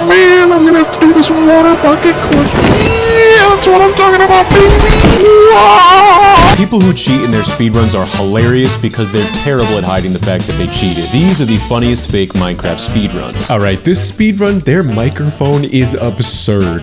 man, I'm gonna have to do this water bucket clutch. Yeah, that's what I'm talking about, baby. Whoa! People who cheat in their speedruns are hilarious because they're terrible at hiding the fact that they cheated. These are the funniest fake Minecraft speedruns. Alright, this speedrun, their microphone is absurd.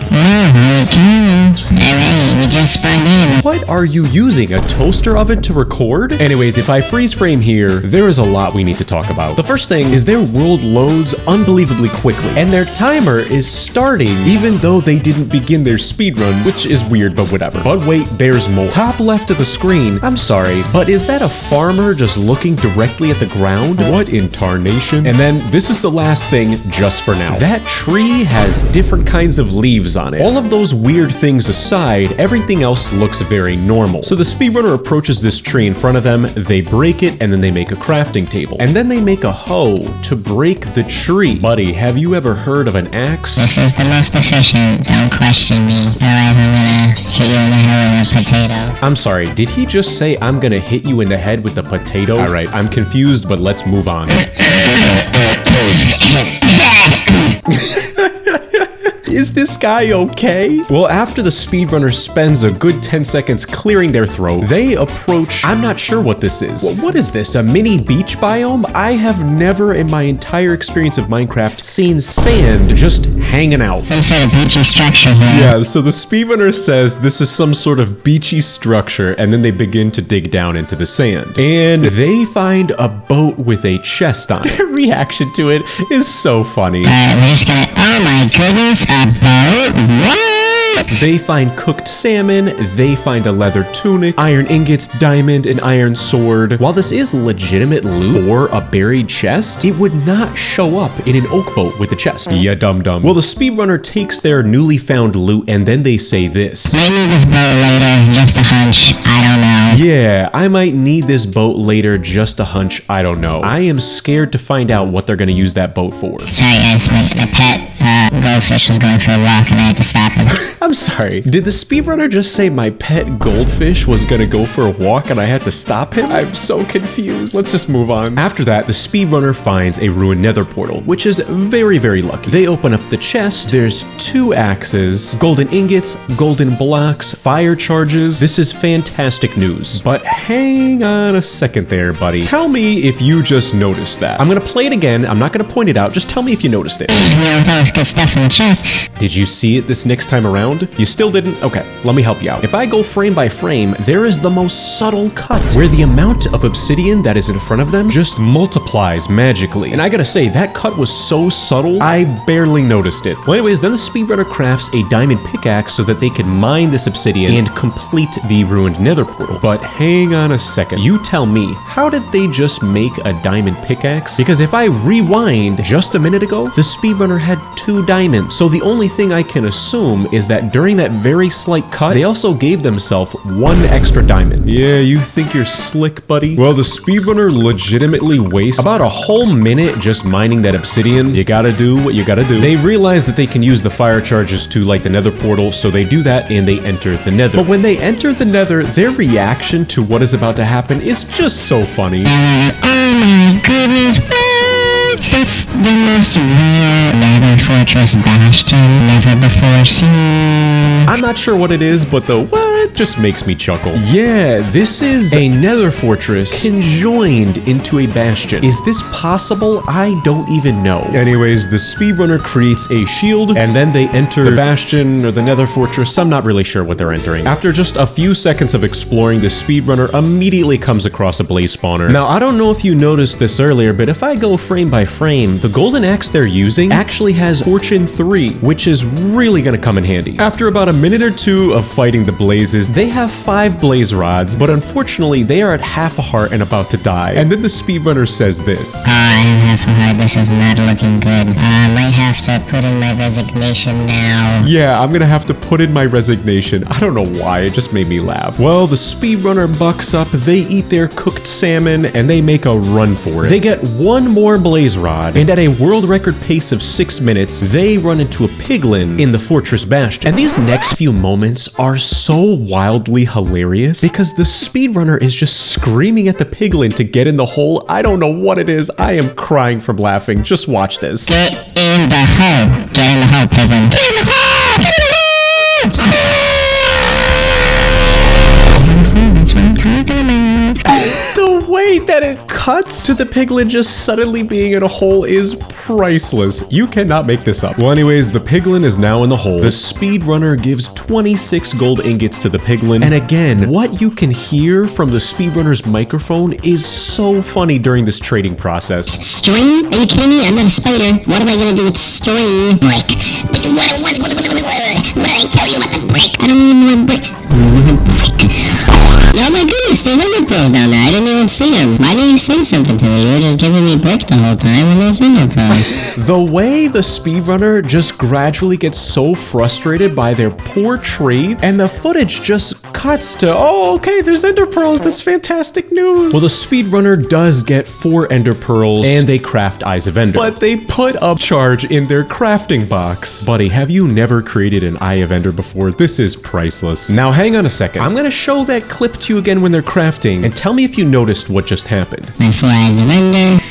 What are you using? A toaster oven to record? Anyways, if I freeze frame here, there is a lot we need to talk about. The first thing is their world loads unbelievably quickly, and their timer is starting even though they didn't begin their speedrun, which is weird, but whatever. But wait, there's more. Top left of the screen, I'm sorry, but is that a farmer just looking directly at the ground? What in tarnation? And then this is the last thing just for now. That tree has different kinds of leaves on it. All of those weird things aside, everything else looks very normal. So the speedrunner approaches this tree in front of them, they break it, and then they make a crafting table. And then they make a hoe to break the tree. Buddy, have you ever heard of an axe? This is the most efficient, don't question me, otherwise I'm gonna hit you in the head with a potato. I'm sorry, did he just say I'm gonna hit you in the head with the potato? Alright, I'm confused, but let's move on. Is this guy okay? Well, after the speedrunner spends a good 10 seconds clearing their throat, they approach, I'm not sure what this is. Well, what is this, a mini beach biome? I have never in my entire experience of Minecraft seen sand just hanging out. Some sort of beachy structure here. Yeah, so the speedrunner says this is some sort of beachy structure, and then they begin to dig down into the sand. And they find a boat with a chest on it. Their reaction to it is so funny. We're just gonna, oh my goodness, a boat? What? They find cooked salmon, they find a leather tunic, iron ingots, diamond, and iron sword. While this is legitimate loot for a buried chest, it would not show up in an oak boat with a chest. Yeah, dum-dum. Well, the speedrunner takes their newly found loot and then they say this. I need this boat later, just a hunch, I don't know. Yeah, I might need this boat later, just a hunch, I don't know. I am scared to find out what they're gonna use that boat for. Sorry guys, my pet goldfish was going for a walk and I had to stop him. I'm sorry, did the speedrunner just say my pet goldfish was gonna go for a walk and I had to stop him? I'm so confused. Let's just move on. After that, the speedrunner finds a ruined nether portal, which is very, very lucky. They open up the chest, there's 2 axes, golden ingots, golden blocks, fire charges. This is fantastic news. But hang on a second there, buddy. Tell me if you just noticed that. I'm gonna play it again, I'm not gonna point it out, just tell me if you noticed it. All this good stuff in the chest. Did you see it this next time around? You still didn't? Okay, let me help you out. If I go frame by frame, there is the most subtle cut where the amount of obsidian that is in front of them just multiplies magically. And I gotta say, that cut was so subtle, I barely noticed it. Well, anyways, then the speedrunner crafts a diamond pickaxe so that they can mine this obsidian and complete the ruined nether portal. But hang on a second. You tell me, how did they just make a diamond pickaxe? Because if I rewind just a minute ago, the speedrunner had 2 diamonds. So the only thing I can assume is that during that very slight cut, they also gave themselves 1 extra diamond. Yeah, you think you're slick, buddy? Well, the speedrunner legitimately wastes about a whole minute just mining that obsidian. You gotta do what you gotta do. They realize that they can use the fire charges to light the nether portal, so they do that and they enter the nether. But when they enter the nether, their reaction to what is about to happen is just so funny. Oh my goodness, that's the most rare nether fortress bastion never before seen. I'm not sure what it is, but the what just makes me chuckle. Yeah, this is a nether fortress conjoined into a bastion. Is this possible? I don't even know. Anyways, the speedrunner creates a shield, and then they enter the bastion or the nether fortress. I'm not really sure what they're entering. After just a few seconds of exploring, the speedrunner immediately comes across a blaze spawner. Now, I don't know if you noticed this earlier, but if I go frame by frame, the golden axe they're using actually has Fortune 3, which is really gonna come in handy. After about a minute or 2 of fighting the blazes, they have 5 blaze rods, but unfortunately they are at half a heart and about to die. And then the speedrunner says this. I am half a heart, this is not looking good. I might have to put in my resignation now. Yeah, I'm gonna have to put in my resignation. I don't know why, it just made me laugh. Well, the speedrunner bucks up, they eat their cooked salmon, and they make a run for it. They get 1 more blaze rod, and at a world record pace of 6 minutes, they run into a piglin in the fortress bastion. And these next few moments are so wildly hilarious because the speedrunner is just screaming at the piglin to get in the hole. I don't know what it is. I am crying from laughing. Just watch this. Get in the hole. Get in the hole. cuts to the piglin just suddenly being in a hole is priceless. You cannot make this up. Well, anyways, the piglin is now in the hole. The speedrunner gives 26 gold ingots to the piglin. And again, what you can hear from the speedrunner's microphone is so funny during this trading process. String? Are you kidding me? I'm not a spider. What am I gonna do with string? Brick. What did I tell you about the brick? I don't even want brick. Oh my goodness, there's ender pearls down there. I didn't even see them. Why didn't you say something to me? You were just giving me brick the whole time and there's ender pearls. The way the speedrunner just gradually gets so frustrated by their poor trades, and the footage just cuts to, oh, okay, there's ender pearls. That's fantastic news. Well, the speedrunner does get 4 ender pearls, and they craft Eyes of Ender. But they put a charge in their crafting box. Buddy, have you never created an Eye of Ender before? This is priceless. Now, hang on a second. I'm gonna show that clip to you again when they're crafting, and tell me if you noticed what just happened. My 4 Eyes of Ender.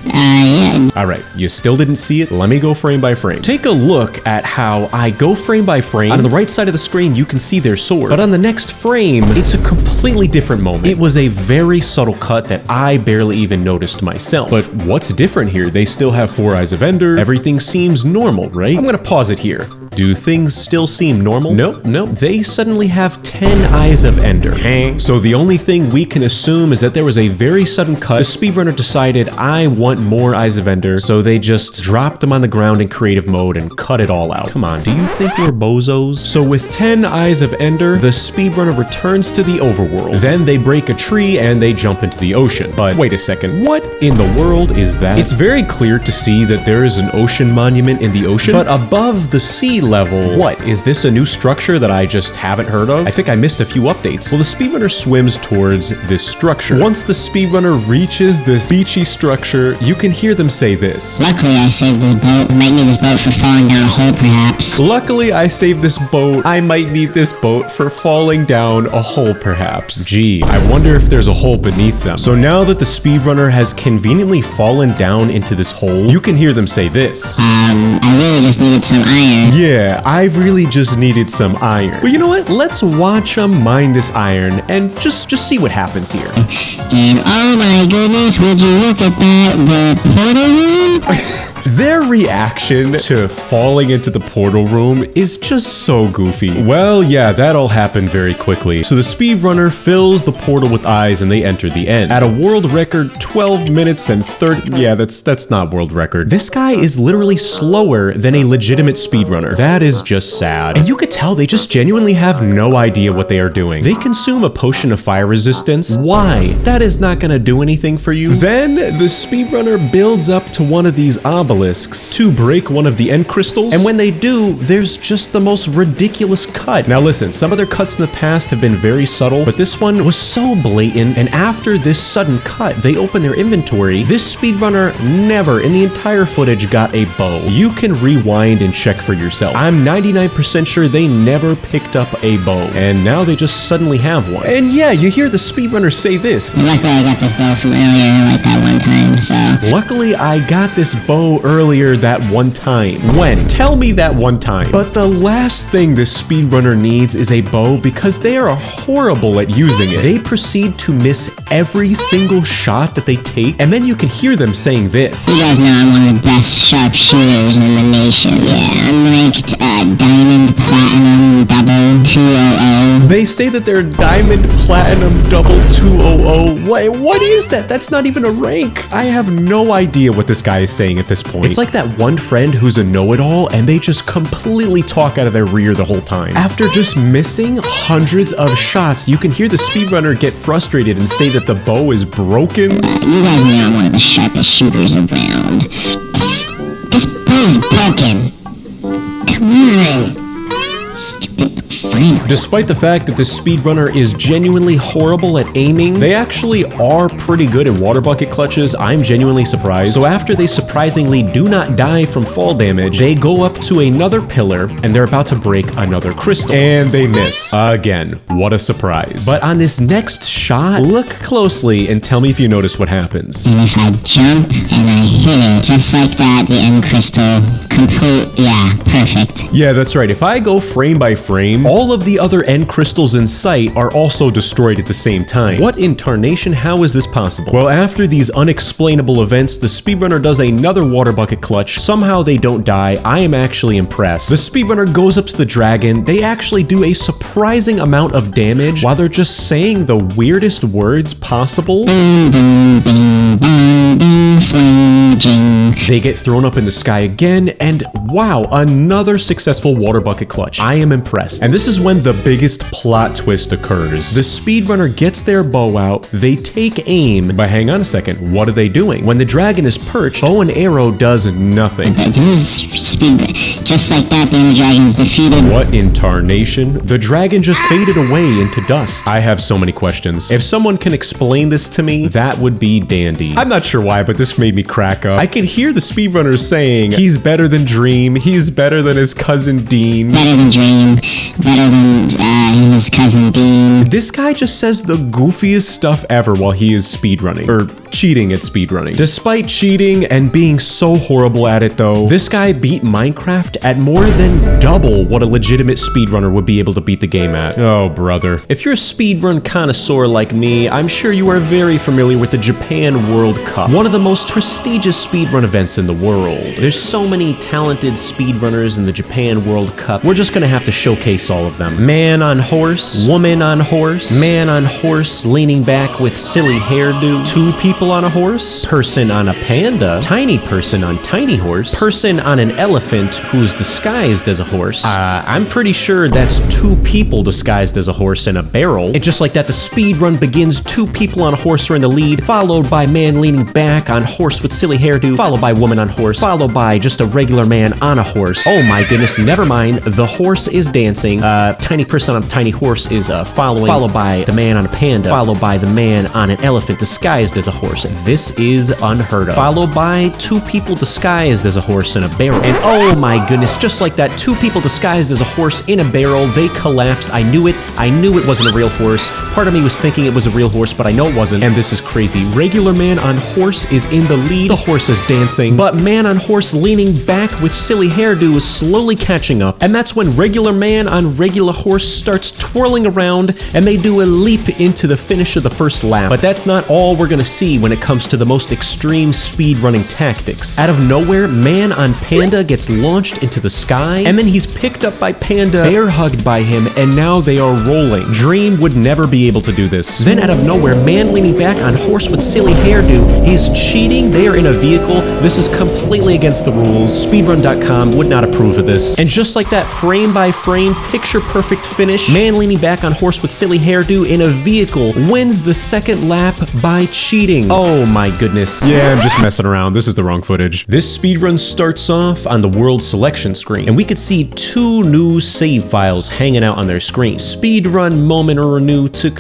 And, yeah. Alright, you still didn't see it? Let me go frame by frame. Take a look at how I go frame by frame. On the right side of the screen, you can see their sword. But on the next frame, it's a completely different moment. It was a very subtle cut that I barely even noticed myself. But what's different here? They still have 4 Eyes of Ender. Everything seems normal, right? I'm gonna pause it here. Do things still seem normal? Nope. They suddenly have 10 Eyes of Ender. So the only thing we can assume is that there was a very sudden cut. The speedrunner decided, I want more Eyes of Ender, so they just dropped them on the ground in creative mode and cut it all out. Come on, do you think we're bozos? So with 10 Eyes of Ender, the speedrunner returns to the overworld. Then they break a tree and they jump into the ocean. But wait a second, what in the world is that? It's very clear to see that there is an ocean monument in the ocean, but above the sea level, what? Is this a new structure that I just haven't heard of? I think I missed a few updates. Well, the speedrunner swims towards this structure. Once the speedrunner reaches this beachy structure, you can hear them say this. Luckily, I saved this boat. I might need this boat for falling down a hole, perhaps. Luckily, I saved this boat. I might need this boat for falling down a hole, perhaps. Gee, I wonder if there's a hole beneath them. So now that the speedrunner has conveniently fallen down into this hole, you can hear them say this. I really just needed some iron. Yeah, I really just needed some iron. But you know what? Let's watch them mine this iron and just see what happens here. And oh my goodness, would you look at that, the portal room? Their reaction to falling into the portal room is just so goofy. Well, yeah, that all happened very quickly. So the speedrunner fills the portal with eyes and they enter the end. At a world record 12 minutes and 30... Yeah, that's not world record. This guy is literally slower than a legitimate speedrunner. That is just sad. And you could tell they just genuinely have no idea what they are doing. They consume a potion of fire resistance. Why? That is not gonna do anything for you. Then the speedrunner builds up to one of these obelisks to break one of the end crystals, and when they do, there's just the most ridiculous cut. Now listen, some of their cuts in the past have been very subtle, but this one was so blatant, and after this sudden cut, they open their inventory. This speedrunner never in the entire footage got a bow. You can rewind and check for yourself. I'm 99% sure they never picked up a bow, and now they just suddenly have one. And yeah, you hear the speedrunner say this. Luckily, I got this bow from earlier, like that one time, so... Luckily, I got this bow earlier that one time. When? Tell me that one time. But the last thing this speedrunner needs is a bow because they are horrible at using it. They proceed to miss every single shot that they take, and then you can hear them saying this. You guys know I'm one of the best sharpshooters in the nation. Yeah, I'm ranked Diamond Platinum Double 200. They say that they're Diamond Platinum Double 200. What is that? That's not even a rank. I have no idea what this guy is saying at this point. It's like that one friend who's a know-it-all and they just completely talk out of their rear the whole time. After just missing hundreds of shots, you can hear the speedrunner get frustrated and say that the bow is broken. You guys know I'm one of the sharpest shooters around. This bow's broken. Come on. Stupid frame. Despite the fact that the speedrunner is genuinely horrible at aiming, they actually are pretty good at water bucket clutches. I'm genuinely surprised. So after they surprisingly do not die from fall damage, they go up to another pillar and they're about to break another crystal. And they miss. Again, what a surprise. But on this next shot, look closely and tell me if you notice what happens. And if I jump and I hit it, just like that, the end crystal, yeah, perfect. Yeah, that's right. If I go frame by frame, all of the other end crystals in sight are also destroyed at the same time. What in tarnation? How is this possible? Well, after these unexplainable events, the speedrunner does another water bucket clutch. Somehow they don't die. I am actually impressed. The speedrunner goes up to the dragon. They actually do a surprising amount of damage while they're just saying the weirdest words possible. They get thrown up in the sky again, and wow, another successful water bucket clutch. I am impressed. And this is when the biggest plot twist occurs. The speedrunner gets their bow out, they take aim, but hang on a second, what are they doing? When the dragon is perched, bow and arrow does nothing. This is speed. Just like that, the Ender Dragon is defeated. What in tarnation? The dragon just faded away into dust. I have so many questions. If someone can explain this to me, that would be dandy. I'm not sure why, but this made me crack up. I can hear the speedrunners saying, he's better than Dream, he's better than his cousin Dean. Better than Dream, better than his cousin Dean. This guy just says the goofiest stuff ever while he is speedrunning, or cheating at speedrunning. Despite cheating and being so horrible at it though, this guy beat Minecraft at more than double what a legitimate speedrunner would be able to beat the game at. Oh brother. If you're a speedrun connoisseur like me, I'm sure you are very familiar with the Japan World Cup, one of the most prestigious speedrun events in the world. There's so many talented speedrunners in the Japan World Cup, we're just gonna have to showcase all of them. Man on horse, woman on horse, man on horse leaning back with silly hairdo, two people on a horse, person on a panda, tiny person on tiny horse, person on an elephant who's disguised as a horse. I'm pretty sure that's two people disguised as a horse in a barrel. And just like that, the speed run begins. Two people on a horse are in the lead, followed by man leaning back on horse with silly hairdo, followed by woman on horse, followed by just a regular man on a horse. Oh my goodness, never mind. The horse is dancing. Tiny person on a tiny horse is following, followed by the man on a panda, followed by the man on an elephant disguised as a horse. This is unheard of. Followed by two people disguised as a horse in a barrel. And oh my goodness, just like that, two people disguised as a horse in a barrel, they collapsed. I knew it. I knew it wasn't a real horse. Part of me was thinking it was a real horse, but I know it wasn't. And this is crazy. Regular man on horse is in the lead. The horse is dancing, but man on horse leaning back with silly hairdo is slowly catching up. And that's when regular man on regular horse starts twirling around and they do a leap into the finish of the first lap. But that's not all we're gonna see when it comes to the most extreme speed running tactics. Out of nowhere, man on panda gets launched into the sky, and then he's picked up by panda, bear hugged by him, and now they are rolling. Dream would never be able to do this. Then out of nowhere, man leaning back on horse with silly hairdo is cheating. They are in a vehicle. This is completely against the rules. Speedrun.com would not approve of this. And just like that, frame by frame, picture perfect finish, man leaning back on horse with silly hairdo in a vehicle wins the second lap by cheating. Oh my goodness. Yeah, I'm just messing around. This is the wrong footage. This speedrun starts off on the world selection screen, and we could see two new save files hanging out on their screen. Speedrun moment or renew to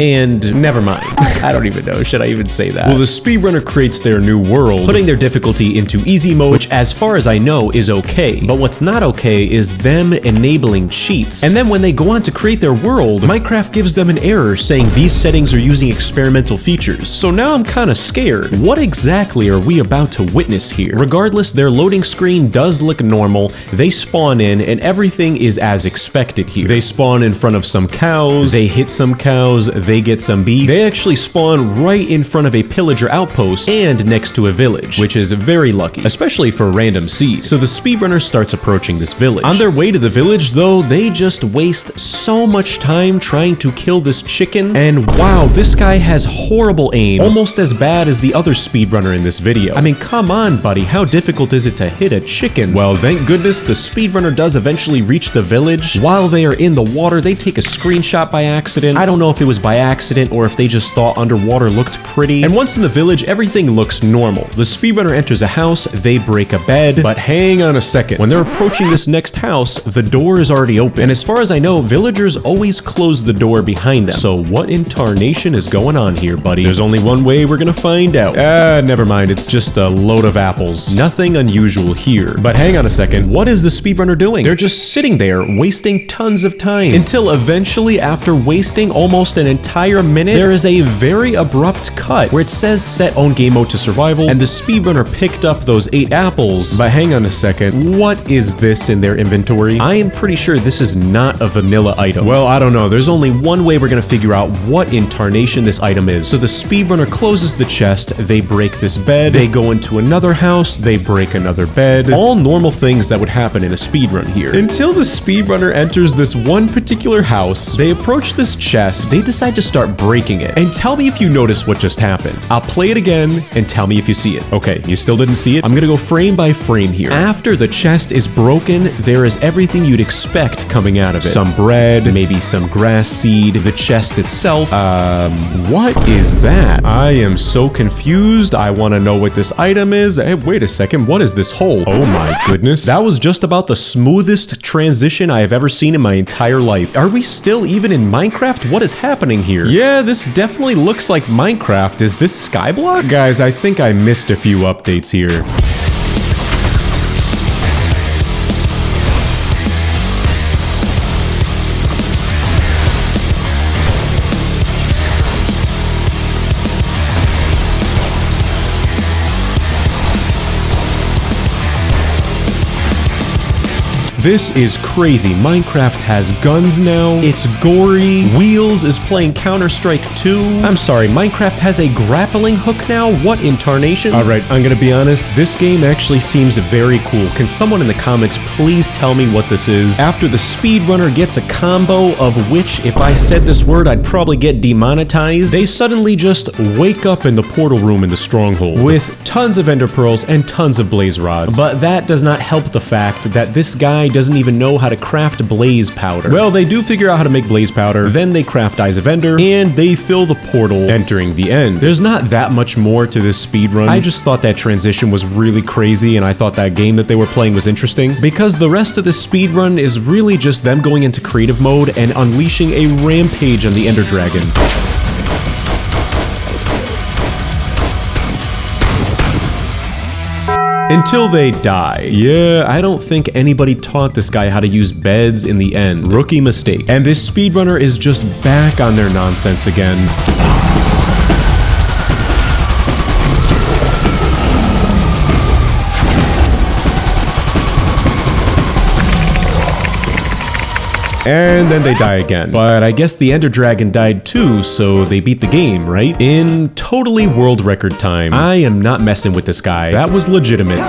and never mind. I don't even know. Should I even say that? Well, the speedrunner creates their new world, putting their difficulty into easy mode, which as far as I know is okay. But what's not okay is them enabling cheats. And then when they go on to create their world, Minecraft gives them an error saying these settings are using experimental features. So now I'm kind of scared. What exactly are we about to witness here? Regardless, their loading screen does look normal. They spawn in and everything is as expected here. They spawn in front of some cows, they hit some cows, they get some beef. They actually spawn right in front of a pillager outpost and next to a village, which is very lucky, especially for random seeds. So the speedrunner starts approaching this village. On their way to the village though, they just waste so much time trying to kill this chicken, and wow, this guy has horrible aim, almost as bad as the other speedrunner in this video. I mean, come on, buddy, how difficult is it to hit a chicken? Well, thank goodness the speedrunner does eventually reach the village. While they are in the water, they take a screenshot by accident. I don't know if it was by accident or if they just thought underwater looked pretty. And once in the village, everything looks normal. The speedrunner enters a house, they break a bed, but hang on a second. When they're approaching this next house, the door is already open. And as far as I know, villagers always close the door behind them. So what in tarnation is going on here? here, buddy? There's only one way we're gonna find out. Never mind. It's just a load of apples. Nothing unusual here. But hang on a second. What is the speedrunner doing? They're just sitting there, wasting tons of time. Until eventually, after wasting almost an entire minute, there is a very abrupt cut where it says set own game mode to survival, and the speedrunner picked up those 8 apples. But hang on a second. What is this in their inventory? I am pretty sure this is not a vanilla item. Well, I don't know. There's only one way we're gonna figure out what in tarnation this item is. So the speedrunner closes the chest, they break this bed, they go into another house, they break another bed. All normal things that would happen in a speedrun here. Until the speedrunner enters this one particular house, they approach this chest, they decide to start breaking it. And tell me if you notice what just happened. I'll play it again and tell me if you see it. Okay, you still didn't see it? I'm gonna go frame by frame here. After the chest is broken, there is everything you'd expect coming out of it. Some bread, maybe some grass seed, the chest itself. What is that? I am so confused. I want to know what this item is. Hey, wait a second. What is this hole? Oh my goodness. That was just about the smoothest transition I have ever seen in my entire life. Are we still even in Minecraft? What is happening here? Yeah, this definitely looks like Minecraft. Is this Skyblock? Guys, I think I missed a few updates here. This is crazy. Minecraft has guns now. It's gory. Wheels is playing Counter-Strike 2. I'm sorry, Minecraft has a grappling hook now? What in tarnation? Alright, I'm gonna be honest. This game actually seems very cool. Can someone in the comments please tell me what this is? After the speedrunner gets a combo of which, if I said this word, I'd probably get demonetized, they suddenly just wake up in the portal room in the stronghold with tons of ender pearls and tons of blaze rods. But that does not help the fact that this guy doesn't even know how to craft blaze powder. Well, they do figure out how to make blaze powder, then they craft Eyes of Ender, and they fill the portal, entering the end. There's not that much more to this speedrun. I just thought that transition was really crazy, and I thought that game that they were playing was interesting, because the rest of this speedrun is really just them going into creative mode and unleashing a rampage on the Ender Dragon. Until they die. Yeah, I don't think anybody taught this guy how to use beds in the end. Rookie mistake. And this speedrunner is just back on their nonsense again. And then they die again. But I guess the Ender Dragon died too, so they beat the game, right? In totally world record time. I am not messing with this guy. That was legitimate.